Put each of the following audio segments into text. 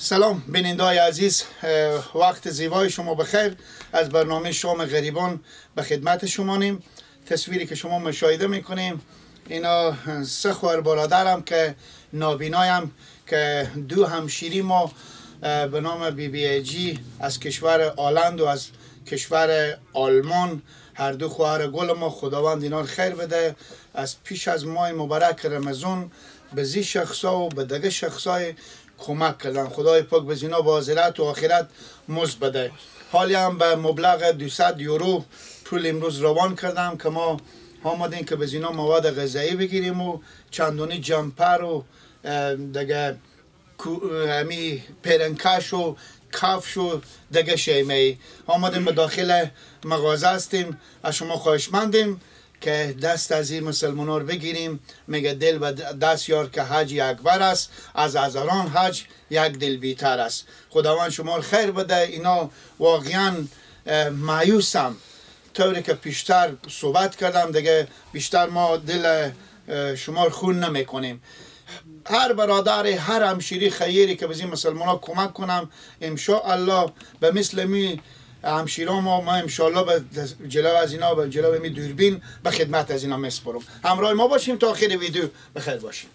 سلام بینندای عزیز، وقت زیبای شما بخیر. از برنامه شام غریبان به خدمت شمانیم. تصویری که شما مشاهده میکنیم اینا سه خواهر برادرم که نابینایم که دو همشیری ما به نام بی بی جی از کشور آلند و از کشور آلمان، هر دو خواهر گل ما، خداوند اینا خیر بده. از پیش از ماه مبارک رمضان به زی شخصا و به دیگه شخصای کمک کردن. خدای پاک به زینا بازرت و آخرت مزد بده. حالی هم به مبلغ 200 یورو پول امروز روان کردم که ما آمدیم که به زینا مواد غذایی بگیریم و چندانی جمپر و دیگه همی پیرنکش و کفش و دیگه شیمه آمدیم به داخل مغازه هستیم. از شما خواهشمندیم که دست از این مسلمان رو بگیریم. میگه دل و دست یار که حج اکبر است، از هزاران حج یک دل بیتر است. خداوند شما رو خیر بده. اینا واقعا مایوسم، طوری که پیشتر صحبت کردم دیگه بیشتر ما دل شما رو خون نمی کنیم. هر برادر، هر همشیری خیری که به این مسلمان ها کمک کنم، انشاءالله به مثل می همشیران ما انشاءالله به جلو از اینا، به جلو می دوربین به خدمت از اینا میسپرم. همراه ما باشیم تا آخر ویدیو. بخیر باشیم.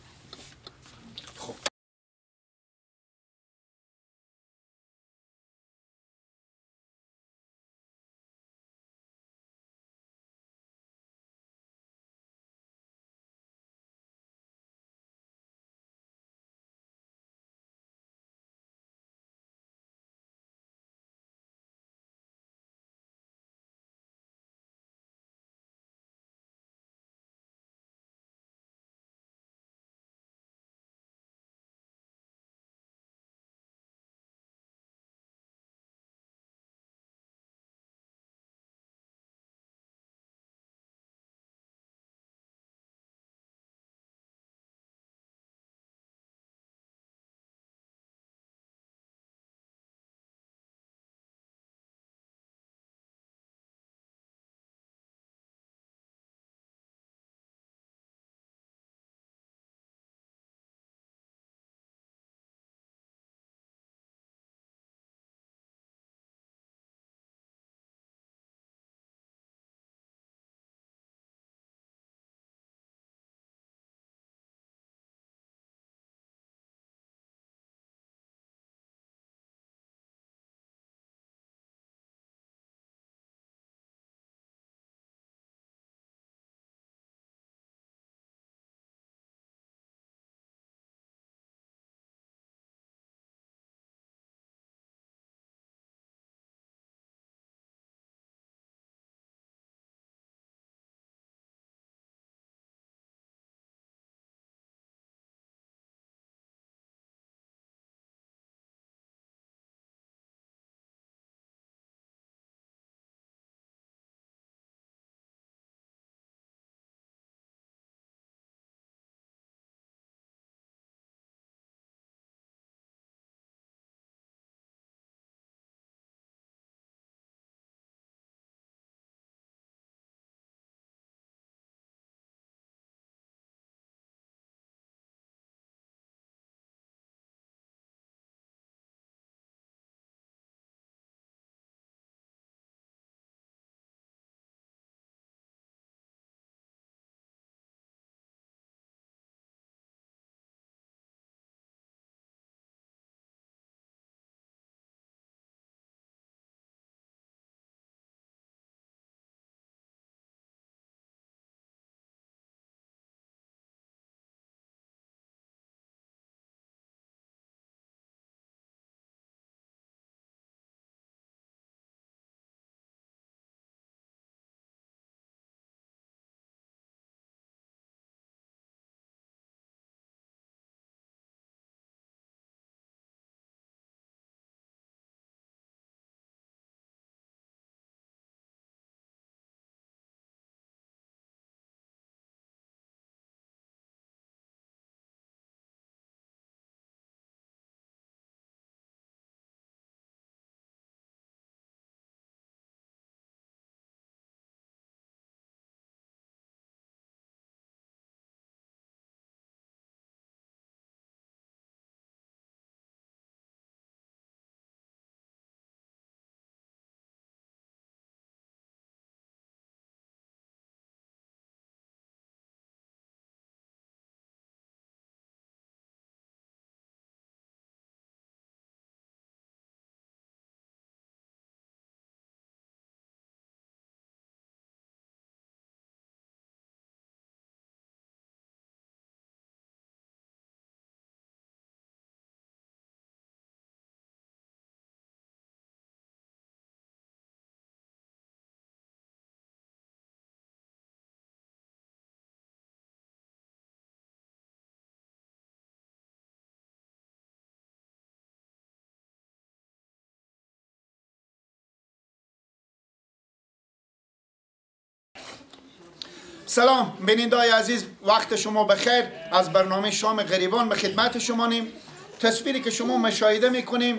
سلام بینندگان عزیز، وقت شما بخیر. از برنامه شام غریبان به خدمت شما نیم. تصویری که شما مشاهده میکنیم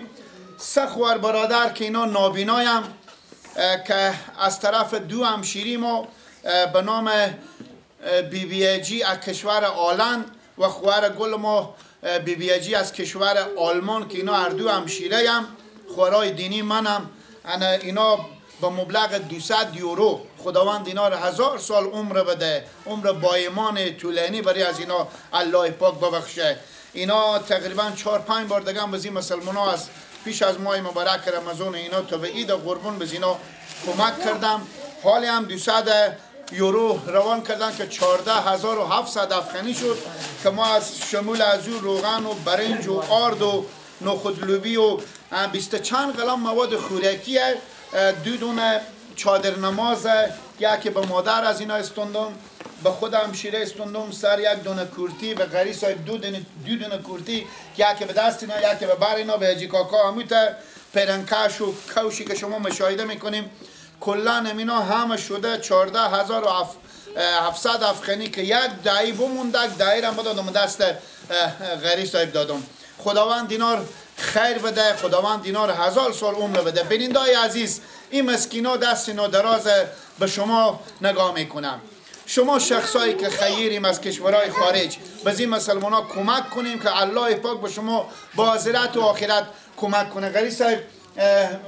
سه خور برادر که اینا نابینایم که از طرف دو همشیری ما به نام بی بی جی از کشور آلند و خواهر گل ما بی بی جی از کشور آلمان که اینا هر دو همشیره هم خورای دینی منم. اینا به مبلغ 200 یورو خداوند اینا را 1000 سال عمر بده، عمر بایمان طولانی برای از اینا الله پاک ببخشه. اینا تقریبا 4-5 بار دیگه به مسلمان ها از پیش از ماه مبارک رمضان اینا تا به عید قربان به اینا کمک کردم. حالی هم 200 یورو روان کردن که 14700 افغانی شد که ما از شمول از او روغن و برنج و آرد و نخودلوبی و 20 چند غلام مواد خوراکی، 2 دونه چادر نماز، یکی به مادر از اینا استوندم، به خودم شیره استوندم، سر 1 دونه کورتی، به غری صاحب 2 دونه کورتی، یکی به دست اینا، یکی به بر اینا، به هجی کاکا هموته پرنکش و کوشی که شما مشاهده میکنیم. کلان اینا همه شده 14700 افغانی که یک دایی بموندک، دایی را بدادم دست غری صاحب دادم. خداوند دینار خیر بده، خداوند دینار 1000 سال عمر بده. بینندگان عزیز، این مسکینا دست اینا دراز به شما نگاه میکنم. شما شخصایی که خیریم از کشورهای خارج، به این مسلمان ها کمک کنیم که الله پاک به شما با آخرت و آخرت کمک کنه. غری صاحب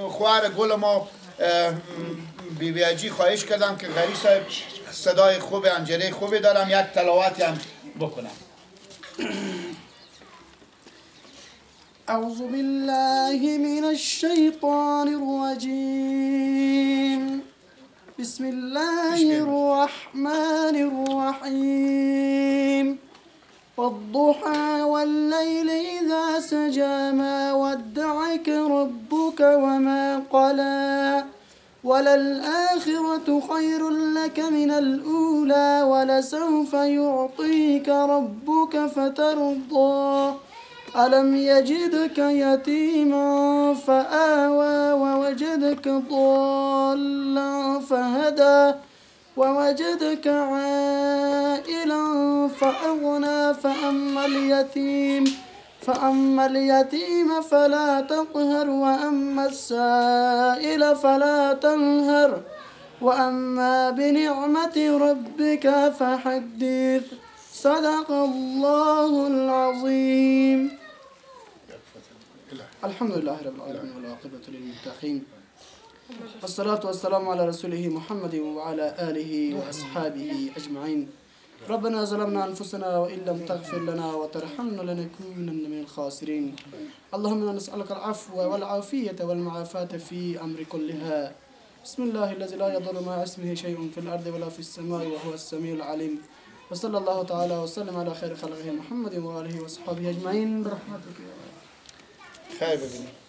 خواهر گل ما بی بی جی خواهش کردم که غری صاحب صدای خوب انجره خوبی دارم، یک تلاوتی هم بکنم. أعوذ بالله من الشيطان الرجيم بسم الله الرحمن الرحيم والضحى والليل إذا سجى ما ودعك ربك وما قلى وللآخرة خير لك من الأولى ولسوف يعطيك ربك فترضى ألم يجدك يتيما فآوى ووجدك ضالا فهدى ووجدك عائلا فأغنى فأما اليتيم فلا تقهر وأما السائل فلا تنهر وأما بنعمة ربك فحدث صدق الله العظيم. الحمد لله رب العالمين والعاقبة للمتقين والصلاة والسلام على رسوله محمد وعلى آله وأصحابه أجمعين. ربنا ظلمنا أنفسنا وإن لم تغفر لنا وترحمنا لنكونن من الخاسرين. اللهم إنا نسألك العفو والعافية والمعافاة في أمر كلها. بسم الله الذي لا يضر مع اسمه شيء في الأرض ولا في السماء وهو السميع العليم. وصلى الله تعالى وسلم على خير خلقه محمد وآله وصحبه أجمعين برحمتك يا رب. خیر ببینید.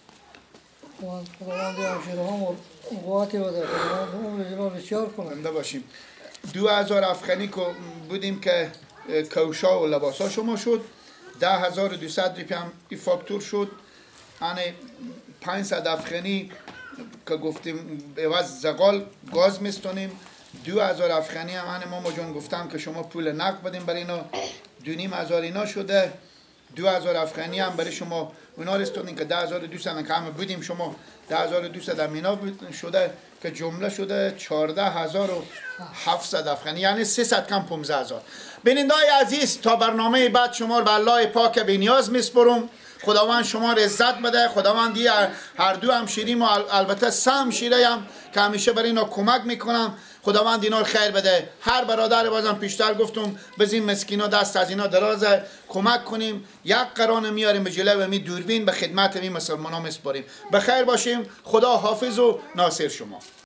خداوند همشیره‌ها و قوت و عمر بسیار کنه. زنده باشیم. 2000 افغانی که بودیم که کوشا و لباسا شما شد. 10200 روپیه هم این فاکتور شد. یعنی 500 افغانی که گفتیم عوض زغال گاز میستونیم. 2000 افغانی هم ما جون گفتم که شما پول نقد بدیم برای اینا. 2500 اینا شده. 2000 افغانی هم برای شما اونا رستونین که 10200 که همه بودیم، شما 10200 هم اینا شده که جمله شده 14700 افغانی، یعنی 300 کم 15000. بینندگان عزیز، تا برنامه بعد شما رو به الله پاک بی نیاز میسپرم. خداوند شما را عزت بده. خداوند هر دو همشیریم و البته سه همشیره هم که همیشه برای اینا کمک میکنم. خداوند اینا رو خیر بده. هر برادر بازم پیشتر گفتم بزین مسکینا دست از اینا درازه، کمک کنیم. یک قران میاریم به جلو و می دوربین به خدمت می مسلمان ها میسپاریم. بخیر باشیم. خدا حافظ و ناصر شما.